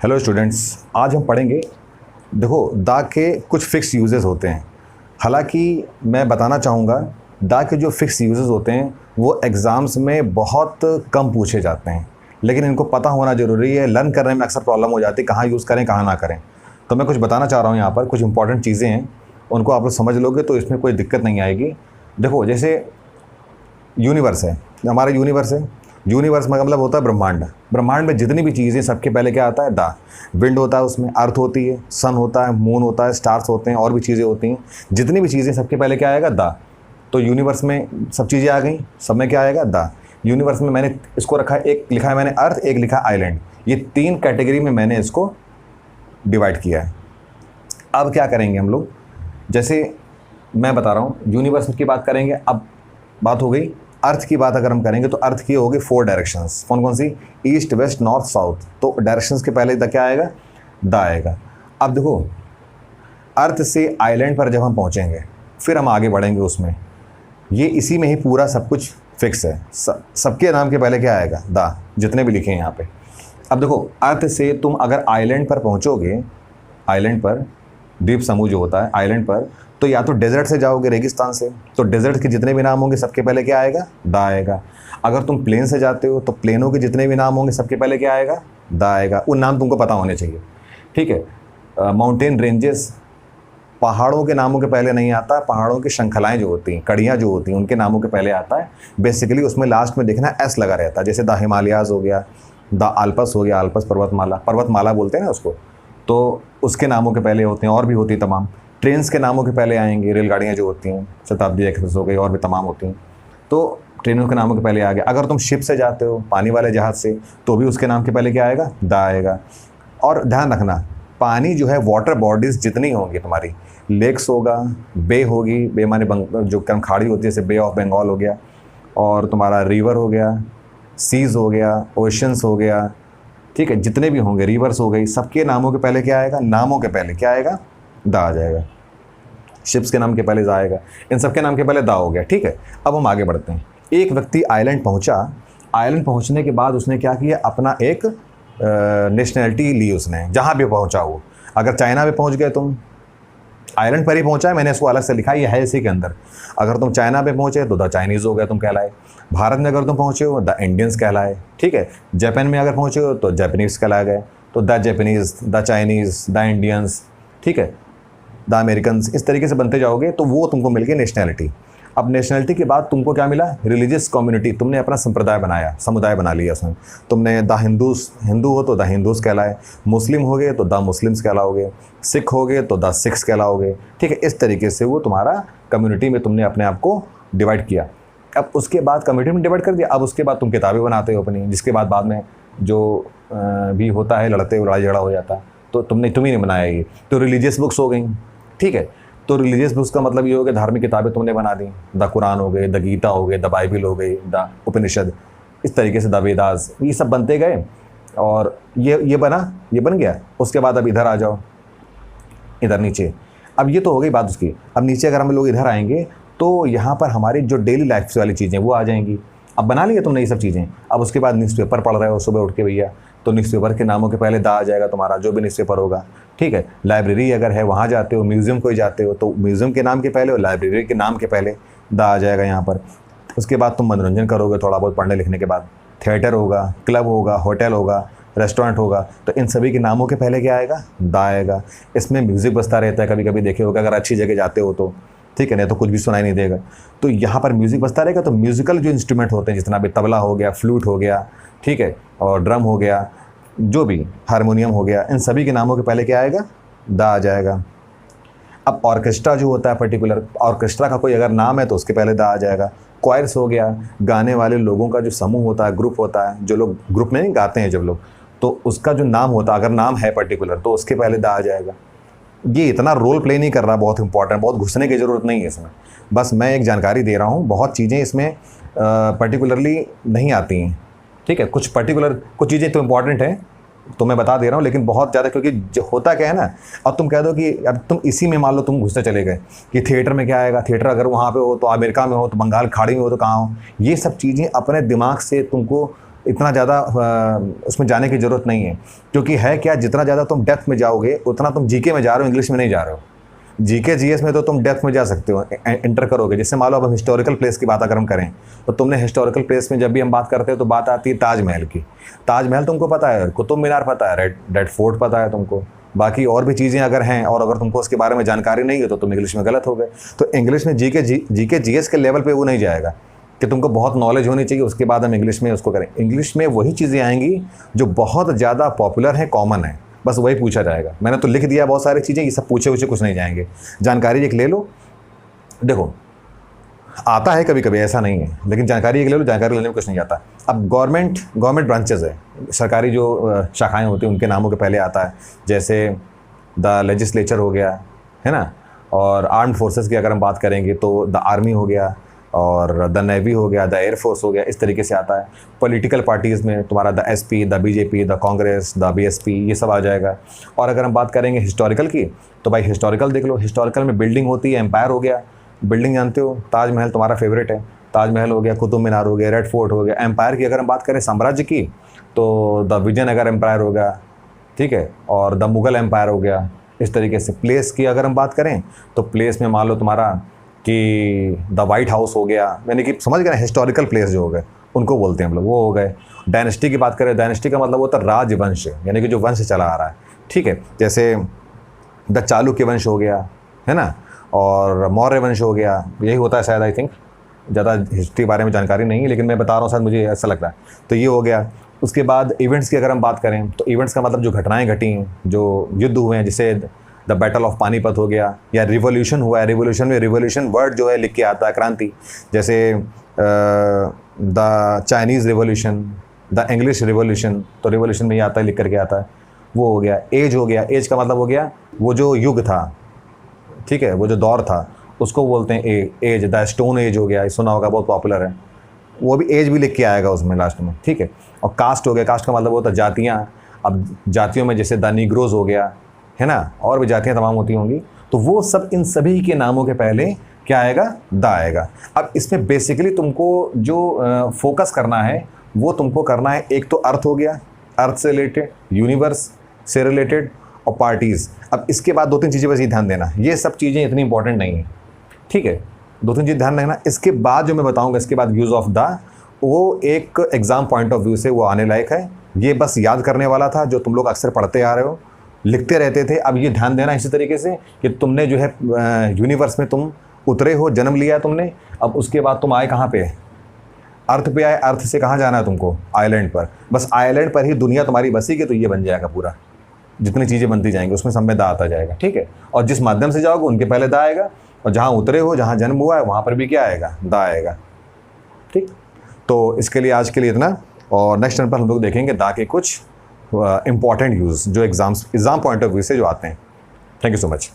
Hello students, आज हम पढ़ेंगे। देखो, दा के कुछ फिक्स यूजेस होते हैं। हालांकि मैं बताना चाहूँगा, दा के जो फिक्स यूजेस होते हैं वो एग्ज़ाम्स में बहुत कम पूछे जाते हैं, लेकिन इनको पता होना ज़रूरी है। लर्न करने में अक्सर प्रॉब्लम हो जाती है, कहाँ यूज़ करें कहाँ ना करें। तो मैं कुछ बताना चाह रहा हूँ यहाँ पर, कुछ इंपॉर्टेंट चीज़ें हैं, उनको आप लोग समझ लोगे तो इसमें कोई दिक्कत नहीं आएगी। देखो, जैसे यूनिवर्स है, हमारा यूनिवर्स है। यूनिवर्स में मतलब होता है ब्रह्मांड। ब्रह्मांड में जितनी भी चीज़ें, सबके पहले क्या आता है? दा। विंड होता है, उसमें अर्थ होती है, सन होता है, मून होता है, स्टार्स होते हैं, और भी चीज़ें होती हैं। जितनी भी चीज़ें, सबके पहले क्या आएगा? दा। तो यूनिवर्स में सब चीज़ें आ गई, सब में क्या आएगा? दा। यूनिवर्स में मैंने इसको रखा है, एक लिखा है मैंने अर्थ, एक लिखा है आइलैंड। ये तीन कैटेगरी में मैंने इसको डिवाइड किया है। अब क्या करेंगे हम लोग? जैसे मैं बता रहा हूँ, यूनिवर्स की बात करेंगे। अब बात हो गई अर्थ की। बात अगर हम करेंगे तो अर्थ की होगी 4 डायरेक्शंस। कौन कौन सी? East, west, north, south. तो डायरेक्शंस के पहले क्या आएगा? दा आएगा। अब देखो, अर्थ से आइलैंड पर जब हम पहुंचेंगे, फिर हम आगे बढ़ेंगे उसमें। ये इसी में ही पूरा सब कुछ फिक्स है। सबके नाम के पहले क्या आएगा? दा, जितने भी लिखे हैं यहाँ पे। अब देखो, अर्थ से तुम अगर आइलैंड पर पहुँचोगे, आइलैंड पर, द्वीप समूह जो होता है आइलैंड पर, तो या तो डेजर्ट से जाओगे, रेगिस्तान से, तो डेजर्ट के जितने भी नाम होंगे सबके पहले क्या आएगा? दा आएगा। अगर तुम प्लेन से जाते हो तो प्लेनों के जितने भी नाम होंगे सबके पहले क्या आएगा? दा आएगा। उन नाम तुमको पता होने चाहिए, ठीक है। माउंटेन रेंजेस, पहाड़ों के नामों के पहले नहीं आता। पहाड़ों की श्रृंखलाएं जो होती हैं, कड़ियाँ जो होती हैं, उनके नामों के पहले आता है। बेसिकली उसमें लास्ट में देखना एस लगा रहता है। जैसे द हिमालयाज़ हो गया, द आल्पस हो गया, आल्पस पर्वतमाला, पर्वतमाला बोलते हैं ना उसको, तो उसके नामों के पहले होते हैं। और भी होती है तमाम। ट्रेन्स के नामों के पहले आएंगे, रेलगाड़ियाँ जो होती हैं, शताब्दी एक्सप्रेस हो गई, और भी तमाम होती हैं, तो ट्रेनों के नामों के पहले आ गया। अगर तुम शिप से जाते हो, पानी वाले जहाज़ से, तो भी उसके नाम के पहले क्या आएगा? दा आएगा। और ध्यान रखना, पानी जो है, वाटर बॉडीज़ जितनी होंगी तुम्हारी, लेक्स होगा, बे होगी, बे माने जो खाड़ी होती है, जैसे बे ऑफ बंगाल हो गया, और तुम्हारा रिवर हो गया, सीज़ हो गया, ओशंस हो गया, ठीक है, जितने भी होंगे, रिवर्स हो गई, सबके नामों के पहले क्या आएगा? नामों के पहले क्या आएगा? दा आ जाएगा। शिप्स के नाम के पहले दा आएगा। इन सब के नाम के पहले दा हो गया, ठीक है। अब हम आगे बढ़ते हैं। एक व्यक्ति आइलैंड पहुंचा। आइलैंड पहुंचने के बाद उसने क्या किया? अपना एक नेशनैलिटी ली उसने, जहाँ भी पहुंचा वो। अगर चाइना में पहुंच गए तुम, आइलैंड पर ही पहुंचा है, मैंने इसको अलग से लिखा है, ये है इसी के अंदर। अगर तुम चाइना पे पहुंचे तो द चाइनीज़ हो गया, तुम कहलाए। भारत में अगर तुम पहुंचे हो, द इंडियंस कहलाए, ठीक है। जापान में अगर पहुंचे हो तो जापानीज़ कहला गए, तो the Japanese, the Chinese, the Indians, ठीक है, द अमेरिकन। इस तरीके से बनते जाओगे तो वो तुमको मिल गई नेशनैलिटी। अब नेशनैलिटी के बाद तुमको क्या मिला? Religious community. तुमने अपना संप्रदाय बनाया, समुदाय बना लिया उसमें। तुमने द हिंदूज़, हिंदू हो तो द हिंदूज़ कहलाए, मुस्लिम हो गए तो द मुस्लिम्स कहलाओगे, सिख हो गए तो द सिख्स कहलाओगे, ठीक है। इस तरीके से वो तुम्हारा कम्युनिटी में तुमने अपने आप को डिवाइड किया। अब उसके बाद कम्युनिटी में डिवाइड कर दिया, अब उसके बाद तुम किताबें बनाते हो अपनी, जिसके बाद में जो भी होता है, लड़ते हो, लड़ाई झगड़ा हो जाता है, तो तुम ही नहीं बनाया ये। तो रिलीजियस बुक्स हो गई, ठीक है। तो रिलीजियस बुक्स का मतलब ये हो गया, धार्मिक किताबें तुमने बना दी। द कुरान हो गए, द गीता हो गए, द बाइबल हो गई, द उपनिषद, इस तरीके से द वेदास, ये सब बनते गए। और ये बन गया। उसके बाद अब इधर आ जाओ, इधर नीचे। अब ये तो हो गई बात उसकी। अब नीचे अगर हम लोग इधर आएंगे तो यहाँ पर हमारी जो डेली लाइफ वाली चीज़ें वो आ जाएंगी। अब बना लिया तुमने ये सब चीज़ें। अब उसके बाद न्यूज़पेपर पढ़ रहे हो सुबह उठ के भैया, तो न्यूज़पेपर के नामों के पहले दा आ जाएगा तुम्हारा, जो भी न्यूज़पेपर होगा, ठीक है। लाइब्रेरी अगर है, वहाँ जाते हो, म्यूज़ियम कोई जाते हो, तो म्यूज़ियम के नाम के पहले और लाइब्रेरी के नाम के पहले दा आ जाएगा यहाँ पर। उसके बाद तुम मनोरंजन करोगे थोड़ा बहुत पढ़ने लिखने के बाद। थिएटर होगा, क्लब होगा, होटल होगा, रेस्टोरेंट होगा, तो इन सभी के नामों के पहले क्या आएगा? दा आएगा। इसमें म्यूज़िक बजता रहता है, कभी कभी देखे होगा अगर अच्छी जगह जाते हो तो, ठीक है, नहीं तो कुछ भी सुनाई नहीं देगा। तो यहाँ पर म्यूज़िक बजता रहेगा। तो म्यूज़िकल जो इंस्ट्रूमेंट होते हैं, जितना भी, तबला हो गया, फ्लूट हो गया, ठीक है, और ड्रम हो गया, जो भी, हारमोनियम हो गया, इन सभी के नामों के पहले क्या आएगा? दा आ जाएगा। अब ऑर्केस्ट्रा जो होता है, पर्टिकुलर ऑर्केस्ट्रा का कोई अगर नाम है तो उसके पहले दा आ जाएगा। क्वायर्स हो गया, गाने वाले लोगों का जो समूह होता है, ग्रुप होता है, जो लोग ग्रुप में नहीं गाते हैं जब लोग, तो उसका जो नाम होता है, अगर नाम है पर्टिकुलर, तो उसके पहले दा आ जाएगा। ये इतना रोल प्ले नहीं कर रहा, बहुत इंपॉर्टेंट, बहुत घुसने की ज़रूरत नहीं है इसमें। बस मैं एक जानकारी दे रहा हूँ, बहुत चीज़ें इसमें पर्टिकुलरली नहीं आती हैं, ठीक है। कुछ चीज़ें तो इंपॉर्टेंट हैं, तो मैं बता दे रहा हूँ, लेकिन बहुत ज़्यादा, क्योंकि जो होता क्या है ना, अब तुम कह दो कि अब तुम इसी में मान लो तुम घुसते चले गए कि थिएटर में क्या आएगा, थिएटर अगर वहाँ पे हो तो अमेरिका में हो, तो बंगाल खाड़ी में हो तो कहाँ हो। ये सब चीज़ें अपने दिमाग से तुमको इतना ज़्यादा उसमें जाने की ज़रूरत नहीं है, क्योंकि है क्या, जितना ज़्यादा तुम डेप्थ में जाओगे उतना तुम जीके में जा रहे हो, इंग्लिश में नहीं जा रहे हो। जीके जीएस में तो तुम डेप्थ में जा सकते हो, इंटर करोगे। जैसे मान लो अब हम हिस्टोरिकल प्लेस की बात अगर हम करें, तो तुमने हिस्टोरिकल प्लेस में जब भी हम बात करते हैं तो बात आती है ताजमहल की। ताजमहल तुमको पता है, कुतुब मीनार पता है, रेड फोर्ट पता है तुमको, बाकी और भी चीज़ें अगर हैं और अगर तुमको उसके बारे में जानकारी नहीं है तो तुम इंग्लिश में गलत हो गए। तो इंग्लिश में जीके जीएस के लेवल पे वो नहीं जाएगा कि तुमको बहुत नॉलेज होनी चाहिए उसके बाद हम इंग्लिश में उसको करें। इंग्लिश में वही चीज़ें आएंगी जो बहुत ज़्यादा पॉपुलर हैं, कॉमन है, बस वही पूछा जाएगा। मैंने तो लिख दिया बहुत सारी चीज़ें, ये सब पूछे कुछ नहीं जाएंगे। जानकारी एक ले लो, देखो आता है कभी कभी, ऐसा नहीं है, लेकिन जानकारी एक ले लो, जानकारी लेने में कुछ नहीं आता। अब गवर्नमेंट ब्रांचेस है, सरकारी जो शाखाएं होती हैं उनके नामों के पहले आता है, जैसे द लेजिस्लेचर हो गया, है ना, और आर्म्ड फोर्सेस की अगर हम बात करेंगे तो द आर्मी हो गया, और द नेवी हो गया, द एयरफोर्स हो गया, इस तरीके से आता है। पॉलिटिकल पार्टीज़ में तुम्हारा the SP, the BJP, the Congress, the BSP, ये सब आ जाएगा। और अगर हम बात करेंगे हिस्टोरिकल की, तो भाई हिस्टोरिकल देख लो, हिस्टोरिकल में बिल्डिंग होती है, एम्पायर हो गया, बिल्डिंग जानते हो, ताजमहल तुम्हारा फेवरेट है, ताजमहल हो गया, कुतुब मीनार हो गया, रेड फोर्ट हो गया। एम्पायर की अगर हम बात करें साम्राज्य की, तो द विजयनगर एम्पायर हो गया, ठीक है, और द मुगल एम्पायर हो गया, इस तरीके से। प्लेस की अगर हम बात करें तो प्लेस में मान लो तुम्हारा कि द वाइट हाउस हो गया, यानी कि समझ गए ना, हिस्टोरिकल प्लेस जो हो गए उनको बोलते हैं हम लोग, वो हो गए। डायनेस्टी की बात करें, डायनेस्टी का मतलब होता है राजवंश, यानी कि जो वंश चला आ रहा है, ठीक है, जैसे द चालुक्य वंश हो गया, है ना, और मौर्य वंश हो गया, यही होता है शायद, आई थिंक, ज़्यादा हिस्ट्री के बारे में जानकारी नहीं है, लेकिन मैं बता रहा हूँ शायद, मुझे ऐसा लग रहा है। तो ये हो गया। उसके बाद इवेंट्स की अगर हम बात करें तो इवेंट्स का मतलब जो घटनाएँ घटी हैं, जो युद्ध हुए हैं, जैसे द बैटल ऑफ पानीपत हो गया, या रिवॉल्यूशन हुआ है। रिवॉल्यूशन में रिवॉल्यूशन वर्ड जो है लिख के आता है, क्रांति, जैसे the Chinese revolution, the English revolution, तो रिवॉल्यूशन में ये आता है, लिख करके आता है, वो हो गया। एज हो गया, एज का मतलब हो गया वो जो युग था, ठीक है, वो जो दौर था उसको बोलते हैं एज। द स्टोन एज हो गया, सुना होगा, बहुत पॉपुलर है, वो भी एज भी लिख के आएगा उसमें लास्ट में, ठीक है। और कास्ट हो गया, कास्ट का मतलब होता है जातियाँ। अब जातियों में जैसे द नीग्रोज हो गया, है ना, और भी जातियाँ तमाम होती होंगी, तो वो सब, इन सभी के नामों के पहले क्या आएगा, द आएगा। अब इसमें बेसिकली तुमको जो फोकस करना है वो तुमको करना है, एक तो अर्थ हो गया, अर्थ से रिलेटेड, यूनिवर्स से रिलेटेड, और पार्टीज़। अब इसके बाद 2-3 चीज़ें बस ये ध्यान देना, ये सब चीज़ें इतनी इंपॉर्टेंट नहीं है, ठीक है, 2-3 चीज़ ध्यान रखना। इसके बाद जो मैं बताऊँगा, इसके बाद यूज़ ऑफ द, वो एक एग्ज़ाम पॉइंट ऑफ व्यू से वो आने लायक है। ये बस याद करने वाला था, जो तुम लोग अक्सर पढ़ते आ रहे हो, लिखते रहते थे। अब ये ध्यान देना इसी तरीके से कि तुमने जो है यूनिवर्स में तुम उतरे हो, जन्म लिया है तुमने, अब उसके बाद तुम आए कहाँ पे, अर्थ पे आए। अर्थ से कहाँ जाना है तुमको, आइलैंड पर। बस आइलैंड पर ही दुनिया तुम्हारी बसेगी, तो ये बन जाएगा पूरा, जितनी चीज़ें बनती जाएंगी उसमें सब में दा आता जाएगा, ठीक है। और जिस माध्यम से जाओगे उनके पहले दा आएगा, और जहाँ उतरे हो, जहाँ जन्म हुआ है, वहाँ पर भी क्या आएगा, दा आएगा, ठीक। तो इसके लिए आज के लिए इतना, और नेक्स्ट टर्न पर हम लोग देखेंगे दा के कुछ इंपॉर्टेंट यूज़ जो एग्ज़ाम पॉइंट ऑफ व्यू से जो आते हैं। Thank you so much.